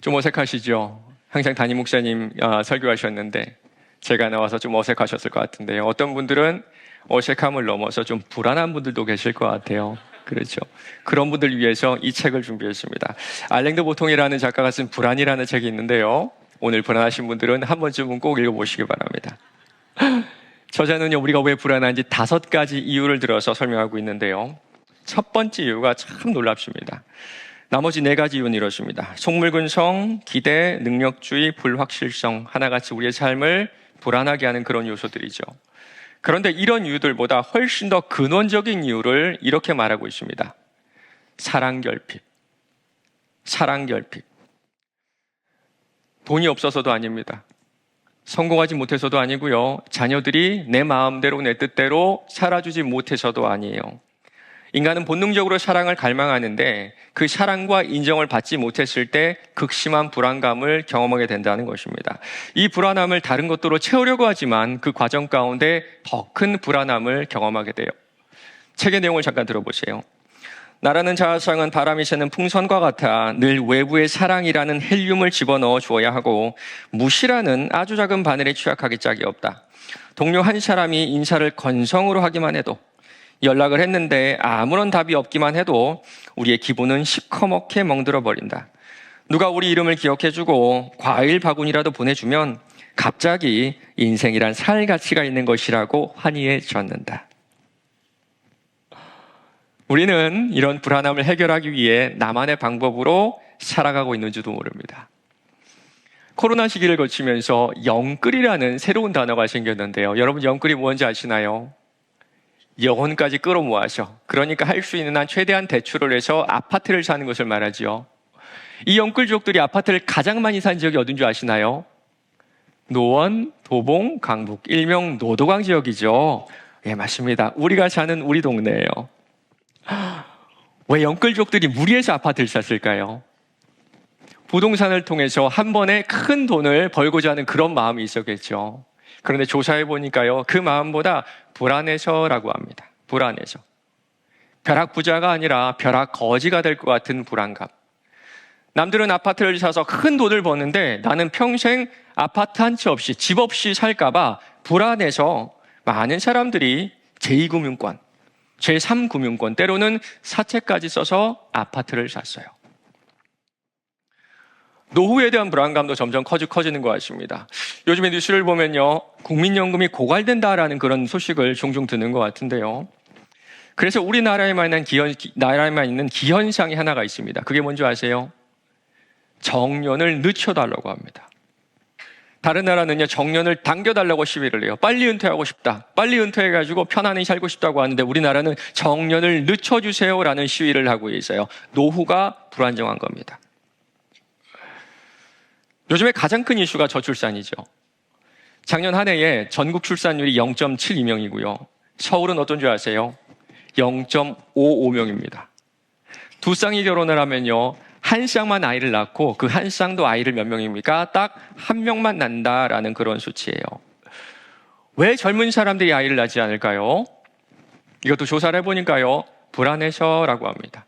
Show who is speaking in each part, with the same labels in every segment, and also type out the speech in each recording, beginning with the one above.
Speaker 1: 좀 어색하시죠? 항상 담임 목사님 설교하셨는데 제가 나와서 좀 어색하셨을 것 같은데요. 어떤 분들은 어색함을 넘어서 좀 불안한 분들도 계실 것 같아요. 그렇죠. 그런 분들 위해서 이 책을 준비했습니다. 알랭드 보통이라는 작가가 쓴 불안이라는 책이 있는데요. 오늘 불안하신 분들은 한 번쯤은 꼭 읽어보시기 바랍니다. 저자는요, 우리가 왜 불안한지 5가지 이유를 들어서 설명하고 있는데요. 첫 번째 이유가 참 놀랍습니다. 나머지 4가지 이유는 이렇습니다. 속물근성, 기대, 능력주의, 불확실성, 하나같이 우리의 삶을 불안하게 하는 그런 요소들이죠. 그런데 이런 이유들보다 훨씬 더 근원적인 이유를 이렇게 말하고 있습니다. 사랑결핍. 사랑결핍. 돈이 없어서도 아닙니다. 성공하지 못해서도 아니고요. 자녀들이 내 마음대로 내 뜻대로 살아주지 못해서도 아니에요. 인간은 본능적으로 사랑을 갈망하는데 그 사랑과 인정을 받지 못했을 때 극심한 불안감을 경험하게 된다는 것입니다. 이 불안함을 다른 것들로 채우려고 하지만 그 과정 가운데 더 큰 불안함을 경험하게 돼요. 책의 내용을 잠깐 들어보세요. 나라는 자아상은 바람이 새는 풍선과 같아 늘 외부의 사랑이라는 헬륨을 집어넣어 주어야 하고 무시라는 아주 작은 바늘에 취약하기 짝이 없다. 동료 한 사람이 인사를 건성으로 하기만 해도, 연락을 했는데 아무런 답이 없기만 해도 우리의 기분은 시커멓게 멍들어 버린다. 누가 우리 이름을 기억해주고 과일 바구니라도 보내주면 갑자기 인생이란 살 가치가 있는 것이라고 환희해졌는다. 우리는 이런 불안함을 해결하기 위해 나만의 방법으로 살아가고 있는지도 모릅니다. 코로나 시기를 거치면서 영끌이라는 새로운 단어가 생겼는데요. 여러분 영끌이 뭔지 아시나요? 영혼까지 끌어모아서, 그러니까 할 수 있는 한 최대한 대출을 해서 아파트를 사는 것을 말하지요. 이 영끌족들이 아파트를 가장 많이 산 지역이 어딘 줄 아시나요? 노원, 도봉, 강북, 일명 노도강 지역이죠. 예, 맞습니다. 우리가 사는 우리 동네예요. 왜 영끌족들이 무리해서 아파트를 샀을까요? 부동산을 통해서 한 번에 큰 돈을 벌고자 하는 그런 마음이 있었겠죠. 그런데 조사해 보니까요, 그 마음보다 불안해서라고 합니다. 불안해서. 벼락 부자가 아니라 벼락 거지가 될 것 같은 불안감. 남들은 아파트를 사서 큰 돈을 버는데 나는 평생 아파트 한 채 없이, 집 없이 살까봐 불안해서 많은 사람들이 제2금융권, 제3금융권, 때로는 사채까지 써서 아파트를 샀어요. 노후에 대한 불안감도 점점 커지는 것 같습니다. 요즘에 뉴스를 보면요, 국민연금이 고갈된다라는 그런 소식을 종종 듣는 것 같은데요. 그래서 우리나라에만 있는 기현상이 하나가 있습니다. 그게 뭔지 아세요? 정년을 늦춰달라고 합니다. 다른 나라는요, 정년을 당겨달라고 시위를 해요. 빨리 은퇴하고 싶다. 빨리 은퇴해가지고 편안히 살고 싶다고 하는데 우리나라는 정년을 늦춰주세요라는 시위를 하고 있어요. 노후가 불안정한 겁니다. 요즘에 가장 큰 이슈가 저출산이죠. 작년 한 해에 전국 출산율이 0.72명이고요. 서울은 어떤 줄 아세요? 0.55명입니다. 두 쌍이 결혼을 하면요, 한 쌍만 아이를 낳고 그 한 쌍도 아이를 몇 명입니까? 딱 한 명만 낳는다라는 그런 수치예요. 왜 젊은 사람들이 아이를 낳지 않을까요? 이것도 조사를 해보니까요, 불안해서라고 합니다.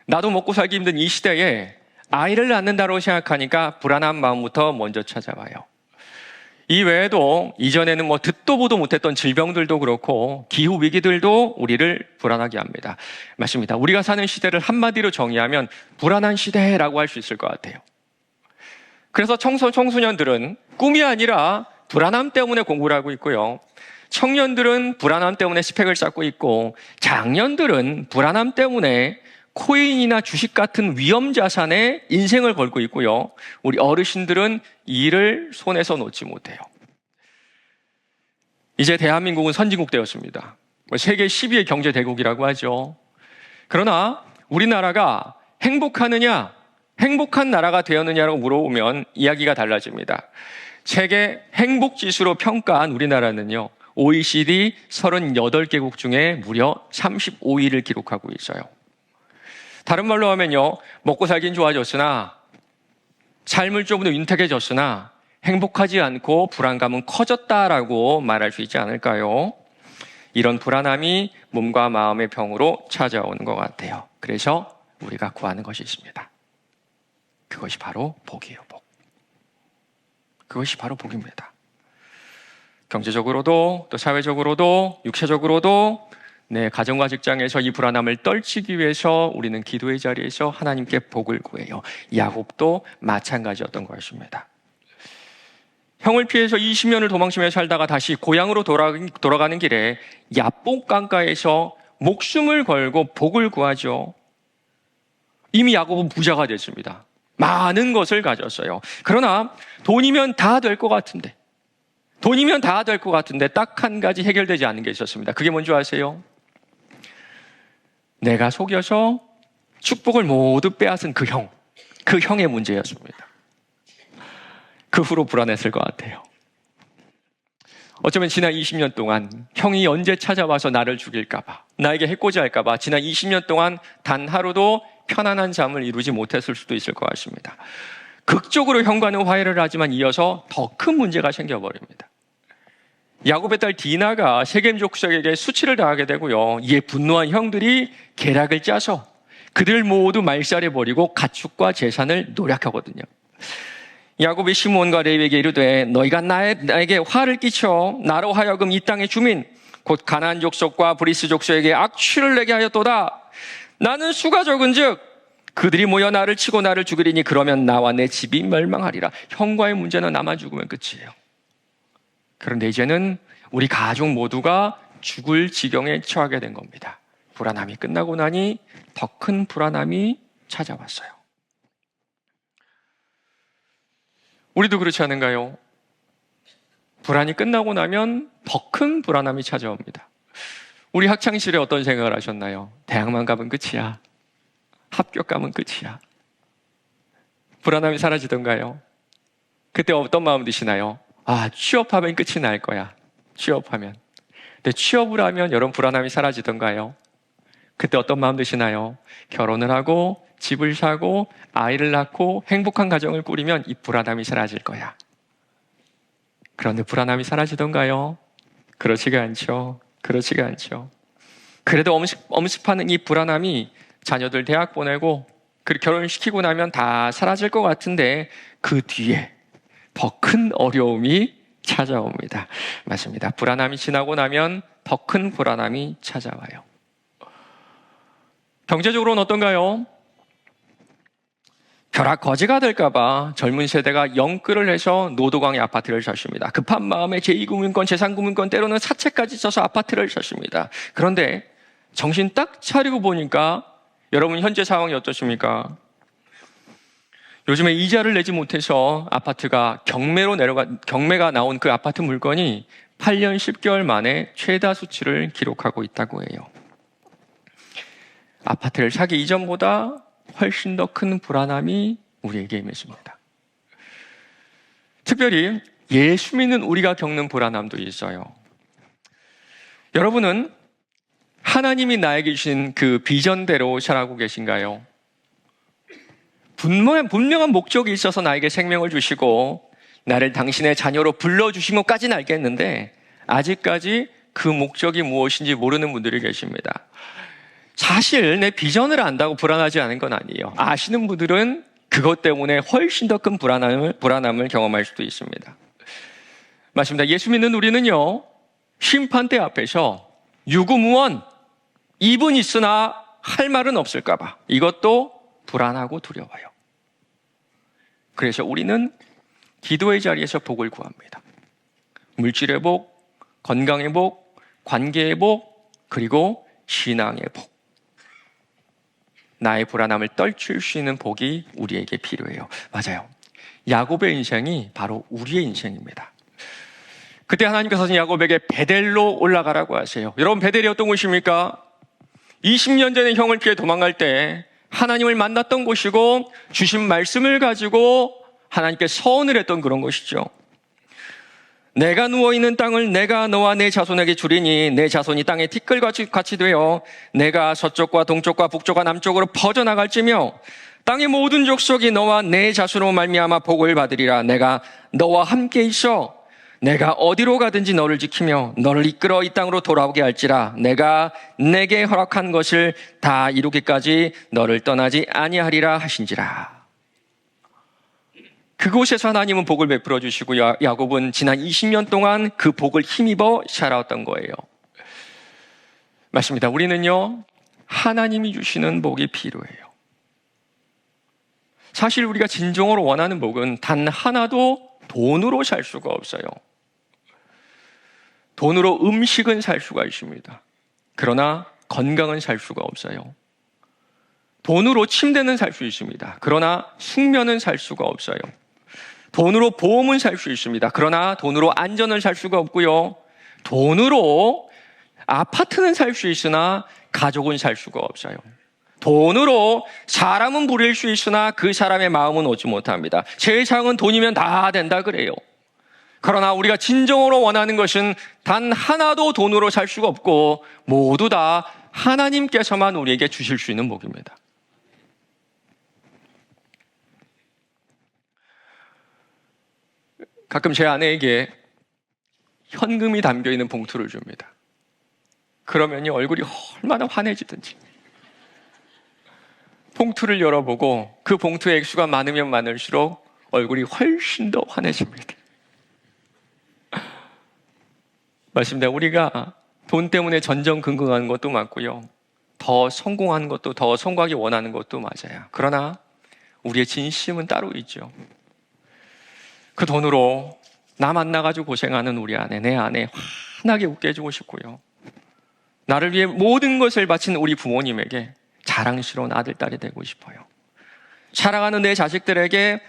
Speaker 1: 나도 먹고 살기 힘든 이 시대에 아이를 낳는다고 생각하니까 불안한 마음부터 먼저 찾아와요. 이 외에도 이전에는 듣도 보도 못했던 질병들도 그렇고 기후 위기들도 우리를 불안하게 합니다. 맞습니다. 우리가 사는 시대를 한마디로 정의하면 불안한 시대라고 할 수 있을 것 같아요. 그래서 청소년들은 꿈이 아니라 불안함 때문에 공부를 하고 있고요. 청년들은 불안함 때문에 스펙을 쌓고 있고, 장년들은 불안함 때문에 코인이나 주식 같은 위험 자산에 인생을 걸고 있고요. 우리 어르신들은 이를 손에서 놓지 못해요. 이제 대한민국은 선진국 되었습니다. 세계 10위의 경제 대국이라고 하죠. 그러나 우리나라가 행복하느냐, 행복한 나라가 되었느냐라고 물어보면 이야기가 달라집니다. 세계 행복지수로 평가한 우리나라는요, OECD 38개국 중에 무려 35위를 기록하고 있어요. 다른 말로 하면요, 먹고 살긴 좋아졌으나, 삶을 좀 더 윤택해졌으나 행복하지 않고 불안감은 커졌다라고 말할 수 있지 않을까요? 이런 불안함이 몸과 마음의 병으로 찾아오는 것 같아요. 그래서 우리가 구하는 것이 있습니다. 그것이 바로 복이에요, 복. 그것이 바로 복입니다. 경제적으로도 또 사회적으로도 육체적으로도 내 가정과 직장에서 이 불안함을 떨치기 위해서 우리는 기도의 자리에서 하나님께 복을 구해요. 야곱도 마찬가지였던 것입니다. 형을 피해서 20년을 도망치며 살다가 다시 고향으로 돌아가는 길에 야복 강가에서 목숨을 걸고 복을 구하죠. 이미 야곱은 부자가 됐습니다. 많은 것을 가졌어요. 그러나 돈이면 다 될 것 같은데 딱 한 가지 해결되지 않는 게 있었습니다. 그게 뭔지 아세요? 내가 속여서 축복을 모두 빼앗은 그 형의 문제였습니다. 그 후로 불안했을 것 같아요. 어쩌면 지난 20년 동안 형이 언제 찾아와서 나를 죽일까봐, 나에게 해코지 할까봐 지난 20년 동안 단 하루도 편안한 잠을 이루지 못했을 수도 있을 것 같습니다. 극적으로 형과는 화해를 하지만 이어서 더 큰 문제가 생겨버립니다. 야곱의 딸 디나가 세겜 족속에게 수치를 당하게 되고요. 이에 분노한 형들이 계략을 짜서 그들 모두 말살해버리고 가축과 재산을 노략하거든요. 야곱이 시므온과 레위에게 이르되 너희가 나에게 화를 끼쳐 나로 하여금 이 땅의 주민 곧 가나안 족속과 브리스 족속에게 악취를 내게 하였도다. 나는 수가 적은즉 그들이 모여 나를 치고 나를 죽이리니 그러면 나와 내 집이 멸망하리라. 형과의 문제는 나만 죽으면 끝이에요. 그런데 이제는 우리 가족 모두가 죽을 지경에 처하게 된 겁니다. 불안함이 끝나고 나니 더 큰 불안함이 찾아왔어요. 우리도 그렇지 않은가요? 불안이 끝나고 나면 더 큰 불안함이 찾아옵니다. 우리 학창시절에 어떤 생각을 하셨나요? 대학만 가면 끝이야. 합격 가면 끝이야. 불안함이 사라지던가요? 그때 어떤 마음 드시나요? 취업하면 끝이 날 거야. 취업하면. 근데 취업을 하면 여러분 불안함이 사라지던가요? 그때 어떤 마음 드시나요? 결혼을 하고 집을 사고 아이를 낳고 행복한 가정을 꾸리면 이 불안함이 사라질 거야. 그런데 불안함이 사라지던가요? 그렇지가 않죠. 그래도 엄습하는 이 불안함이 자녀들 대학 보내고 결혼시키고 나면 다 사라질 것 같은데 그 뒤에 더 큰 어려움이 찾아옵니다. 맞습니다. 불안함이 지나고 나면 더 큰 불안함이 찾아와요. 경제적으로는 어떤가요? 벼락 거지가 될까봐 젊은 세대가 영끌을 해서 노도강의 아파트를 샀습니다. 급한 마음에 제2금융권, 제3금융권 때로는 사채까지 써서 아파트를 샀습니다. 그런데 정신 딱 차리고 보니까 여러분 현재 상황이 어떠십니까? 요즘에 이자를 내지 못해서 아파트가 경매가 나온 그 아파트 물건이 8년 10개월 만에 최다 수치를 기록하고 있다고 해요. 아파트를 사기 이전보다 훨씬 더 큰 불안함이 우리에게 임했습니다. 특별히 예수 믿는 우리가 겪는 불안함도 있어요. 여러분은 하나님이 나에게 주신 그 비전대로 살아가고 계신가요? 분명한 목적이 있어서 나에게 생명을 주시고 나를 당신의 자녀로 불러주신 것까지는 알겠는데 아직까지 그 목적이 무엇인지 모르는 분들이 계십니다. 사실 내 비전을 안다고 불안하지 않은 건 아니에요. 아시는 분들은 그것 때문에 훨씬 더 큰 불안함을 경험할 수도 있습니다. 맞습니다. 예수 믿는 우리는요, 심판대 앞에서 유구무원, 입은 있으나 할 말은 없을까봐 이것도 불안하고 두려워요. 그래서 우리는 기도의 자리에서 복을 구합니다. 물질의 복, 건강의 복, 관계의 복, 그리고 신앙의 복. 나의 불안함을 떨칠 수 있는 복이 우리에게 필요해요. 맞아요. 야곱의 인생이 바로 우리의 인생입니다. 그때 하나님께서는 야곱에게 베델로 올라가라고 하세요. 여러분, 베델이 어떤 곳입니까? 20년 전에 형을 피해 도망갈 때 하나님을 만났던 곳이고 주신 말씀을 가지고 하나님께 서원을 했던 그런 곳이죠. 내가 누워있는 땅을 내가 너와 내 자손에게 주리니 내 자손이 땅에 티끌같이 되어 내가 서쪽과 동쪽과 북쪽과 남쪽으로 퍼져나갈지며 땅의 모든 족속이 너와 내 자손으로 말미암아 복을 받으리라. 내가 너와 함께 있어 내가 어디로 가든지 너를 지키며 너를 이끌어 이 땅으로 돌아오게 할지라. 내가 내게 허락한 것을 다 이루기까지 너를 떠나지 아니하리라 하신지라. 그곳에서 하나님은 복을 베풀어 주시고 야곱은 지난 20년 동안 그 복을 힘입어 살아왔던 거예요. 맞습니다. 우리는요, 하나님이 주시는 복이 필요해요. 사실 우리가 진정으로 원하는 복은 단 하나도 돈으로 살 수가 없어요. 돈으로 음식은 살 수가 있습니다. 그러나 건강은 살 수가 없어요. 돈으로 침대는 살 수 있습니다. 그러나 숙면은 살 수가 없어요. 돈으로 보험은 살 수 있습니다. 그러나 돈으로 안전을 살 수가 없고요. 돈으로 아파트는 살 수 있으나 가족은 살 수가 없어요. 돈으로 사람은 부릴 수 있으나 그 사람의 마음은 얻지 못합니다. 세상은 돈이면 다 된다 그래요. 그러나 우리가 진정으로 원하는 것은 단 하나도 돈으로 살 수가 없고 모두 다 하나님께서만 우리에게 주실 수 있는 복입니다. 가끔 제 아내에게 현금이 담겨있는 봉투를 줍니다. 그러면요, 얼굴이 얼마나 환해지든지. 봉투를 열어보고 그 봉투의 액수가 많으면 많을수록 얼굴이 훨씬 더 환해집니다. 맞습니다. 우리가 돈 때문에 전전긍긍하는 것도 많고요. 더 성공하는 것도, 더 성공하기 원하는 것도 맞아요. 그러나 우리의 진심은 따로 있죠. 그 돈으로 나 만나가지고 고생하는 우리 아내, 내 아내 환하게 웃게 해주고 싶고요. 나를 위해 모든 것을 바친 우리 부모님에게 자랑스러운 아들, 딸이 되고 싶어요. 사랑하는 내 자식들에게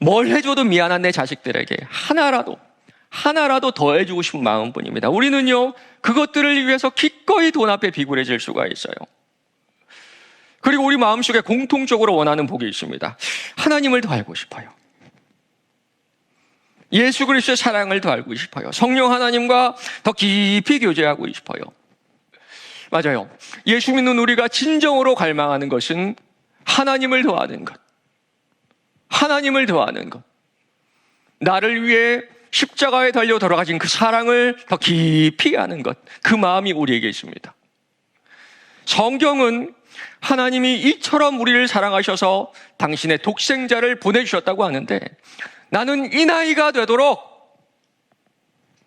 Speaker 1: 뭘 해줘도 미안한 내 자식들에게 하나라도 더 해주고 싶은 마음뿐입니다. 우리는요, 그것들을 위해서 기꺼이 돈 앞에 비굴해질 수가 있어요. 그리고 우리 마음속에 공통적으로 원하는 복이 있습니다. 하나님을 더 알고 싶어요. 예수 그리스도의 사랑을 더 알고 싶어요. 성령 하나님과 더 깊이 교제하고 싶어요. 맞아요. 예수 믿는 우리가 진정으로 갈망하는 것은 하나님을 더 아는 것. 하나님을 더 아는 것. 나를 위해 십자가에 달려 돌아가신 그 사랑을 더 깊이 아는 것. 그 마음이 우리에게 있습니다. 성경은 하나님이 이처럼 우리를 사랑하셔서 당신의 독생자를 보내주셨다고 하는데, 나는 이 나이가 되도록,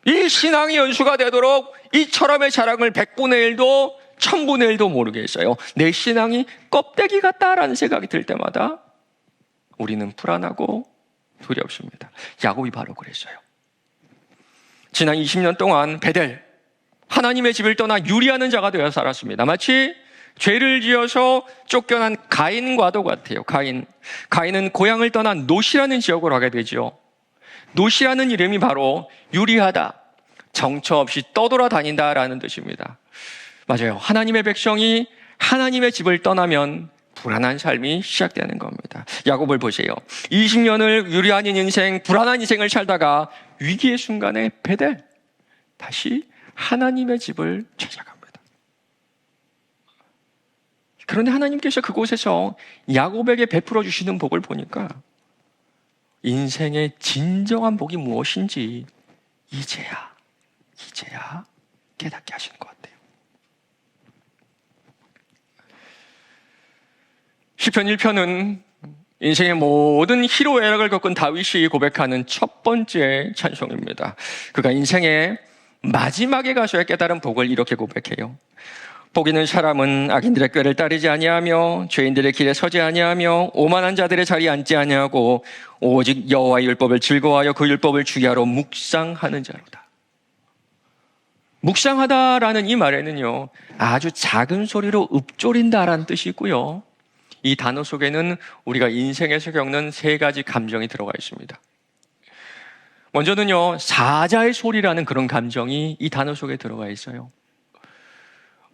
Speaker 1: 이 신앙의 연수가 되도록 이처럼의 사랑을 100분의 1도 1000분의 1도 모르겠어요. 내 신앙이 껍데기 같다라는 생각이 들 때마다 우리는 불안하고 두렵습니다. 야곱이 바로 그랬어요. 지난 20년 동안 베델, 하나님의 집을 떠나 유리하는 자가 되어 살았습니다. 마치 죄를 지어서 쫓겨난 가인과도 같아요. 가인은 고향을 떠나 노시라는 지역으로 가게 되죠. 노시라는 이름이 바로 유리하다, 정처 없이 떠돌아다닌다라는 뜻입니다. 맞아요. 하나님의 백성이 하나님의 집을 떠나면 불안한 삶이 시작되는 겁니다. 야곱을 보세요. 20년을 유리한 인생, 불안한 인생을 살다가 위기의 순간에 베델, 다시 하나님의 집을 찾아갑니다. 그런데 하나님께서 그곳에서 야곱에게 베풀어 주시는 복을 보니까 인생의 진정한 복이 무엇인지 이제야 깨닫게 하시는 것 같아요. 시편 1편은 인생의 모든 희로애락을 겪은 다윗이 고백하는 첫 번째 찬송입니다. 그가 인생의 마지막에 가서야 깨달은 복을 이렇게 고백해요. 복 있는 사람은 악인들의 꾀를 따르지 아니하며 죄인들의 길에 서지 아니하며 오만한 자들의 자리에 앉지 아니하고 오직 여호와의 율법을 즐거워하여 그 율법을 주야로 묵상하는 자로다. 묵상하다라는 이 말에는요, 아주 작은 소리로 읊조린다라는 뜻이 있고요, 이 단어 속에는 우리가 인생에서 겪는 세 가지 감정이 들어가 있습니다. 먼저는요, 사자의 소리라는 그런 감정이 이 단어 속에 들어가 있어요.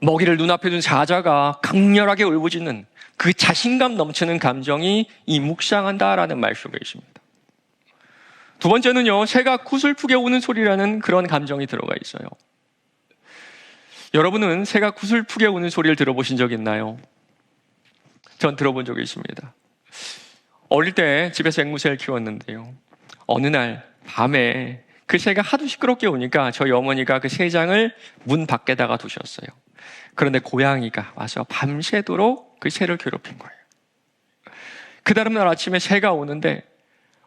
Speaker 1: 먹이를 눈앞에 둔 사자가 강렬하게 울부짖는 그 자신감 넘치는 감정이 이 묵상한다라는 말 속에 있습니다. 두 번째는요, 새가 구슬프게 우는 소리라는 그런 감정이 들어가 있어요. 여러분은 새가 구슬프게 우는 소리를 들어보신 적 있나요? 전 들어본 적이 있습니다. 어릴 때 집에서 앵무새를 키웠는데요, 어느 날 밤에 그 새가 하도 시끄럽게 우니까 저희 어머니가 그 새장을 문 밖에다가 두셨어요. 그런데 고양이가 와서 밤새도록 그 새를 괴롭힌 거예요. 그 다음 날 아침에 새가 오는데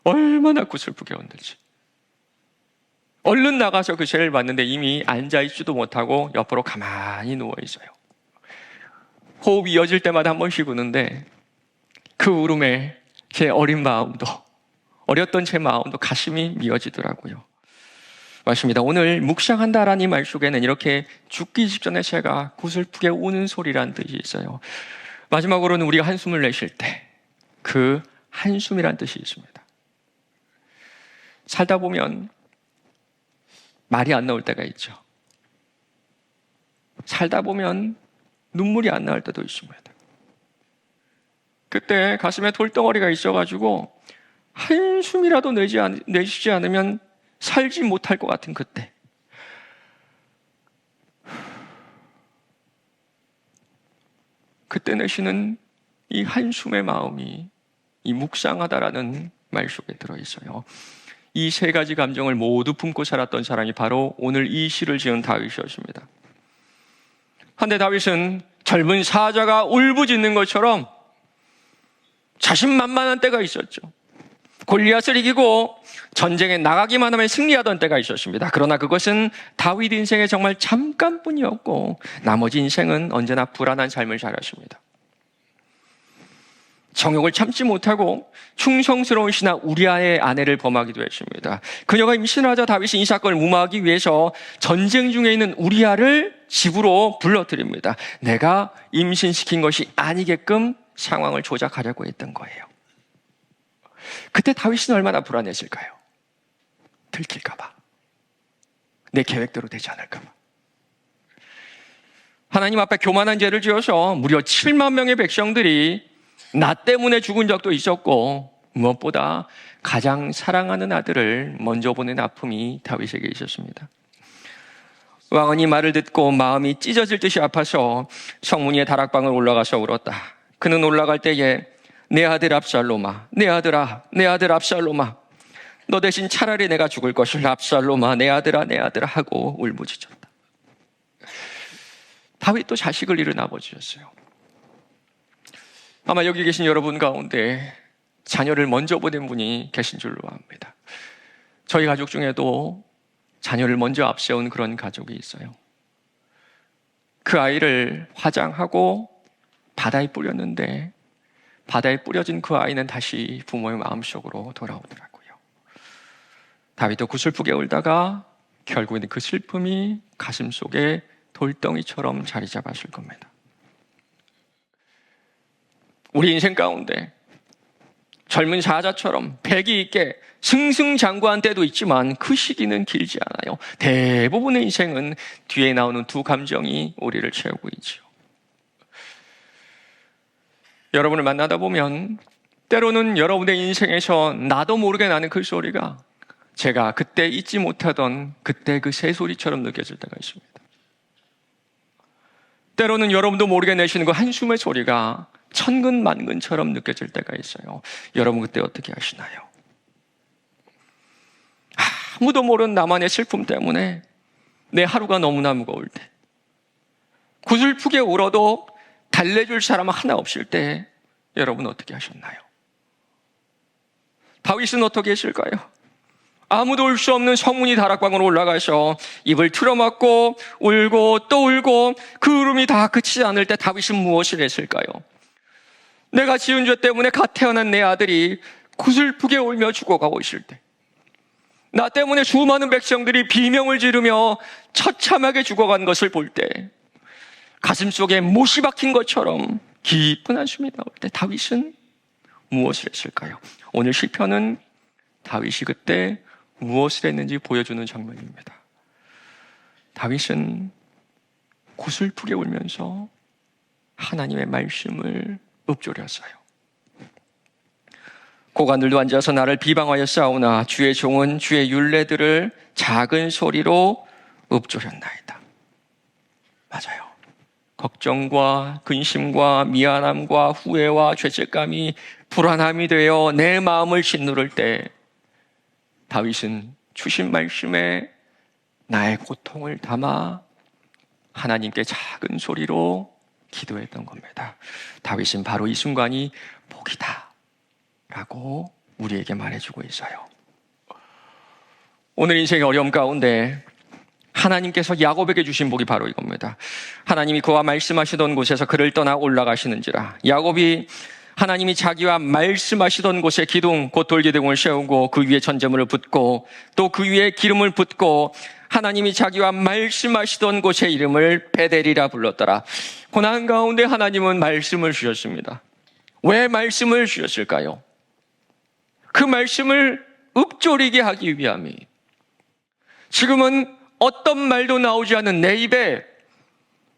Speaker 1: 얼마나 구슬프게 흔들지. 얼른 나가서 그 죄를 봤는데 이미 앉아있지도 못하고 옆으로 가만히 누워있어요. 호흡이 이어질 때마다 한 번씩 우는데 그 울음에 제 어린 마음도, 어렸던 제 마음도 가슴이 미어지더라고요. 맞습니다. 오늘 묵상한다라는 이 말 속에는 이렇게 죽기 직전에 제가 구슬프게 우는 소리란 뜻이 있어요. 마지막으로는 우리가 한숨을 내쉴 때 그 한숨이란 뜻이 있습니다. 살다 보면 말이 안 나올 때가 있죠. 살다 보면 눈물이 안 나올 때도 있습니다. 그때 가슴에 돌덩어리가 있어가지고 한숨이라도 내쉬지 않으면 살지 못할 것 같은 그때. 그때 내쉬는 이 한숨의 마음이 이 묵상하다라는 말 속에 들어있어요. 이 세 가지 감정을 모두 품고 살았던 사람이 바로 오늘 이 시를 지은 다윗이었습니다. 한데 다윗은 젊은 사자가 울부짖는 것처럼 자신만만한 때가 있었죠. 골리앗을 이기고 전쟁에 나가기만 하면 승리하던 때가 있었습니다. 그러나 그것은 다윗 인생의 정말 잠깐뿐이었고 나머지 인생은 언제나 불안한 삶을 살았습니다. 정욕을 참지 못하고 충성스러운 신하 우리아의 아내를 범하기도 했습니다. 그녀가 임신하자 다윗이 이 사건을 무마하기 위해서 전쟁 중에 있는 우리아를 집으로 불러들입니다. 내가 임신시킨 것이 아니게끔 상황을 조작하려고 했던 거예요. 그때 다윗은 얼마나 불안했을까요? 들킬까봐, 내 계획대로 되지 않을까봐. 하나님 앞에 교만한 죄를 지어서 무려 7만 명의 백성들이 나 때문에 죽은 적도 있었고 무엇보다 가장 사랑하는 아들을 먼저 보낸 아픔이 다윗에게 있었습니다. 왕은 이 말을 듣고 마음이 찢어질 듯이 아파서 성문위의 다락방을 올라가서 울었다. 그는 올라갈 때에 내 아들 압살롬아, 내 아들아, 내 아들 압살롬아, 너 대신 차라리 내가 죽을 것을 압살롬아, 내 아들아, 내 아들아 하고 울부짖었다. 다윗도 자식을 잃은 아버지였어요. 아마 여기 계신 여러분 가운데 자녀를 먼저 보낸 분이 계신 줄로 압니다. 저희 가족 중에도 자녀를 먼저 앞세운 그런 가족이 있어요. 그 아이를 화장하고 바다에 뿌렸는데 바다에 뿌려진 그 아이는 다시 부모의 마음속으로 돌아오더라고요. 다윗도 구슬프게 울다가 결국에는 그 슬픔이 가슴 속에 돌덩이처럼 자리 잡았을 겁니다. 우리 인생 가운데 젊은 사자처럼 패기 있게 승승장구한 때도 있지만 그 시기는 길지 않아요. 대부분의 인생은 뒤에 나오는 두 감정이 우리를 채우고 있죠. 여러분을 만나다 보면 때로는 여러분의 인생에서 나도 모르게 나는 그 소리가 제가 그때 잊지 못하던 그때 그 새소리처럼 느껴질 때가 있습니다. 때로는 여러분도 모르게 내쉬는 그 한숨의 소리가 천근만근처럼 느껴질 때가 있어요. 여러분 그때 어떻게 하시나요? 아무도 모르는 나만의 슬픔 때문에 내 하루가 너무나 무거울 때, 구슬프게 울어도 달래줄 사람 하나 없을 때 여러분 어떻게 하셨나요? 다윗은 어떻게 했을까요? 아무도 올 수 없는 성문이 다락방으로 올라가서 입을 틀어막고 울고 또 울고 그 울음이 다 그치지 않을 때 다윗은 무엇을 했을까요? 내가 지은 죄 때문에 갓 태어난 내 아들이 구슬프게 울며 죽어가고 있을 때, 나 때문에 수많은 백성들이 비명을 지르며 처참하게 죽어간 것을 볼 때, 가슴 속에 못이 박힌 것처럼 깊은 한숨이 나올 때 다윗은 무엇을 했을까요? 오늘 시편은 다윗이 그때 무엇을 했는지 보여주는 장면입니다. 다윗은 구슬프게 울면서 하나님의 말씀을 읊조렸어요. 고관들도 앉아서 나를 비방하여 싸우나 주의 종은 주의 율례들을 작은 소리로 읊조렸나이다. 맞아요. 걱정과 근심과 미안함과 후회와 죄책감이 불안함이 되어 내 마음을 짓누를 때 다윗은 주신 말씀에 나의 고통을 담아 하나님께 작은 소리로 기도했던 겁니다. 다윗은 바로 이 순간이 복이다 라고 우리에게 말해주고 있어요. 오늘 인생의 어려움 가운데 하나님께서 야곱에게 주신 복이 바로 이겁니다. 하나님이 그와 말씀하시던 곳에서 그를 떠나 올라가시는지라. 야곱이 하나님이 자기와 말씀하시던 곳에 기둥 곧 돌기둥을 세우고 그 위에 전제물을 붓고 또 그 위에 기름을 붓고 하나님이 자기와 말씀하시던 곳의 이름을 베델이라 불렀더라. 고난 가운데 하나님은 말씀을 주셨습니다. 왜 말씀을 주셨을까요? 그 말씀을 읊조리게 하기 위함이. 지금은 어떤 말도 나오지 않는 내 입에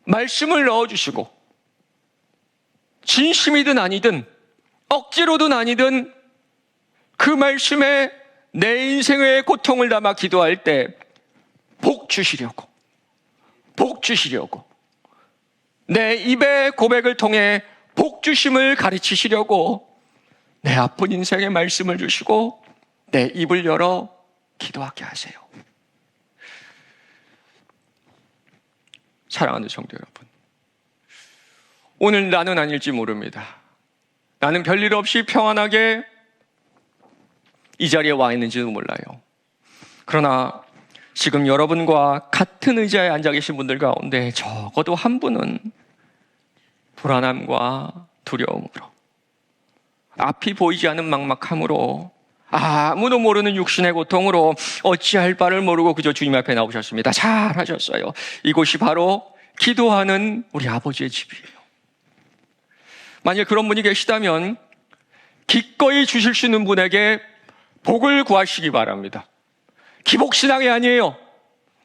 Speaker 1: 말씀을 넣어주시고 진심이든 아니든 억지로든 아니든 그 말씀에 내 인생의 고통을 담아 기도할 때 복 주시려고 내 입의 고백을 통해 복 주심을 가르치시려고 내 아픈 인생의 말씀을 주시고 내 입을 열어 기도하게 하세요. 사랑하는 성도 여러분, 오늘 나는 아닐지 모릅니다. 나는 별일 없이 평안하게 이 자리에 와 있는지도 몰라요. 그러나 지금 여러분과 같은 의자에 앉아 계신 분들 가운데 적어도 한 분은 불안함과 두려움으로, 앞이 보이지 않는 막막함으로, 아무도 모르는 육신의 고통으로 어찌할 바를 모르고 그저 주님 앞에 나오셨습니다. 잘하셨어요. 이곳이 바로 기도하는 우리 아버지의 집이에요. 만약 그런 분이 계시다면 기꺼이 주실 수 있는 분에게 복을 구하시기 바랍니다. 기복신앙이 아니에요.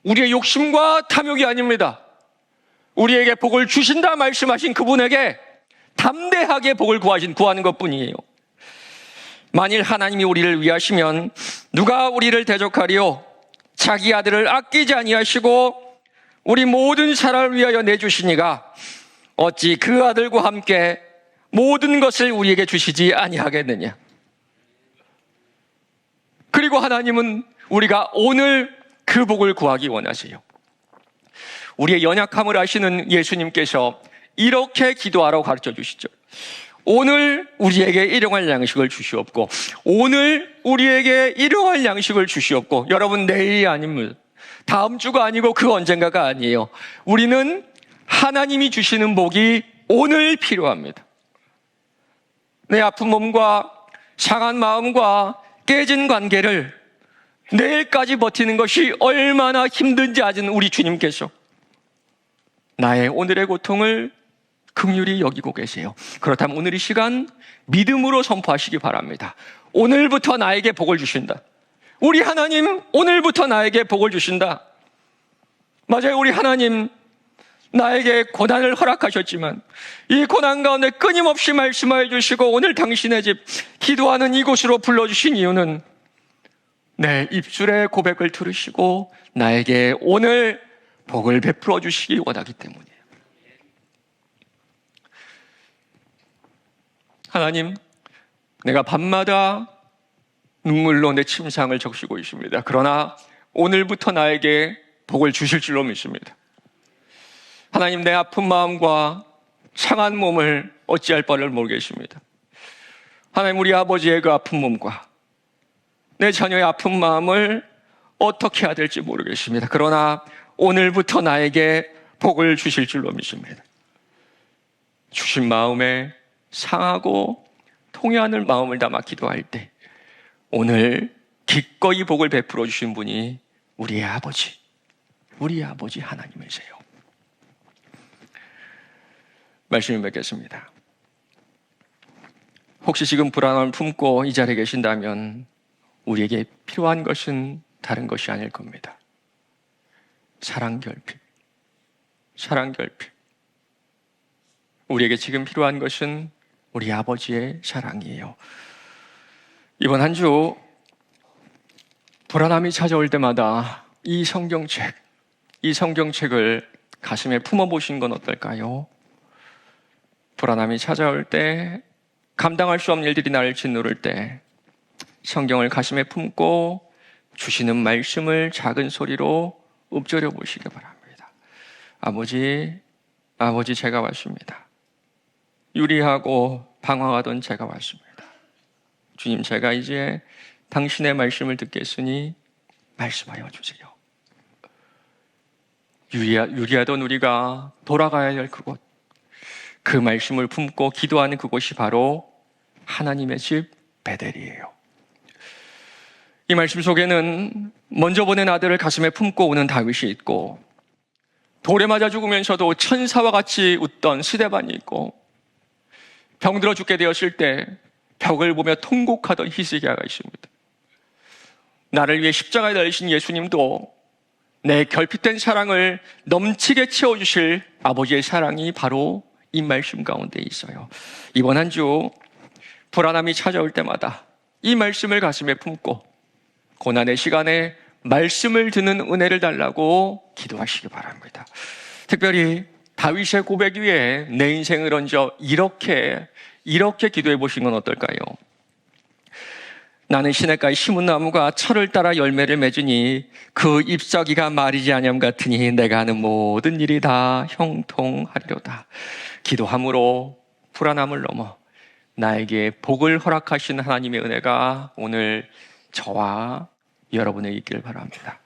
Speaker 1: 우리의 욕심과 탐욕이 아닙니다. 우리에게 복을 주신다 말씀하신 그분에게 담대하게 복을 구하는 것뿐이에요. 만일 하나님이 우리를 위하시면 누가 우리를 대적하리요? 자기 아들을 아끼지 아니하시고 우리 모든 사람을 위하여 내주시니가 어찌 그 아들과 함께 모든 것을 우리에게 주시지 아니하겠느냐. 그리고 하나님은 우리가 오늘 그 복을 구하기 원하세요. 우리의 연약함을 아시는 예수님께서 이렇게 기도하라고 가르쳐 주시죠. 오늘 우리에게 일용할 양식을 주시옵고, 오늘 우리에게 일용할 양식을 주시옵고. 여러분, 내일이 아닙니다. 다음 주가 아니고 그 언젠가가 아니에요. 우리는 하나님이 주시는 복이 오늘 필요합니다. 내 아픈 몸과 상한 마음과 깨진 관계를 내일까지 버티는 것이 얼마나 힘든지 아는 우리 주님께서 나의 오늘의 고통을 긍휼히 여기고 계세요. 그렇다면 오늘 이 시간 믿음으로 선포하시기 바랍니다. 오늘부터 나에게 복을 주신다. 우리 하나님 오늘부터 나에게 복을 주신다. 맞아요. 우리 하나님 나에게 고난을 허락하셨지만 이 고난 가운데 끊임없이 말씀해 주시고 오늘 당신의 집 기도하는 이곳으로 불러주신 이유는 내 입술의 고백을 들으시고 나에게 오늘 복을 베풀어 주시기 원하기 때문이에요. 하나님, 내가 밤마다 눈물로 내 침상을 적시고 있습니다. 그러나 오늘부터 나에게 복을 주실 줄로 믿습니다. 하나님, 내 아픈 마음과 상한 몸을 어찌할 바를 모르겠습니다. 하나님, 우리 아버지의 그 아픈 몸과 내 자녀의 아픈 마음을 어떻게 해야 될지 모르겠습니다. 그러나 오늘부터 나에게 복을 주실 줄로 믿습니다. 주신 마음에 상하고 통해하는 마음을 담아 기도할 때 오늘 기꺼이 복을 베풀어 주신 분이 우리 아버지 하나님이세요. 말씀을 맺겠습니다. 혹시 지금 불안함을 품고 이 자리에 계신다면 우리에게 필요한 것은 다른 것이 아닐 겁니다. 사랑 결핍. 우리에게 지금 필요한 것은 우리 아버지의 사랑이에요. 이번 한 주 불안함이 찾아올 때마다 이 성경책을 가슴에 품어보신 건 어떨까요? 불안함이 찾아올 때, 감당할 수 없는 일들이 나를 짓누를 때 성경을 가슴에 품고 주시는 말씀을 작은 소리로 읊조려 보시기 바랍니다. 아버지 제가 왔습니다. 유리하고 방황하던 제가 왔습니다. 주님, 제가 이제 당신의 말씀을 듣겠으니 말씀하여 주세요. 유리하던 우리가 돌아가야 할 그곳, 그 말씀을 품고 기도하는 그곳이 바로 하나님의 집 베델이에요. 이 말씀 속에는 먼저 보낸 아들을 가슴에 품고 오는 다윗이 있고, 돌에 맞아 죽으면서도 천사와 같이 웃던 스데반이 있고, 병들어 죽게 되었을 때 벽을 보며 통곡하던 히스기야가 있습니다. 나를 위해 십자가에 달리신 예수님도 내 결핍된 사랑을 넘치게 채워주실 아버지의 사랑이 바로 이 말씀 가운데 있어요. 이번 한 주 불안함이 찾아올 때마다 이 말씀을 가슴에 품고 고난의 시간에 말씀을 듣는 은혜를 달라고 기도하시기 바랍니다. 특별히 다윗의 고백 위에 내 인생을 얹어 이렇게 기도해 보신 건 어떨까요? 나는 시냇가에 심은 나무가 철을 따라 열매를 맺으니 그 잎사귀가 마르지 아니함 같으니 내가 하는 모든 일이 다 형통하리로다. 기도함으로 불안함을 넘어 나에게 복을 허락하신 하나님의 은혜가 오늘 저와 여러분에게 있기를 바랍니다.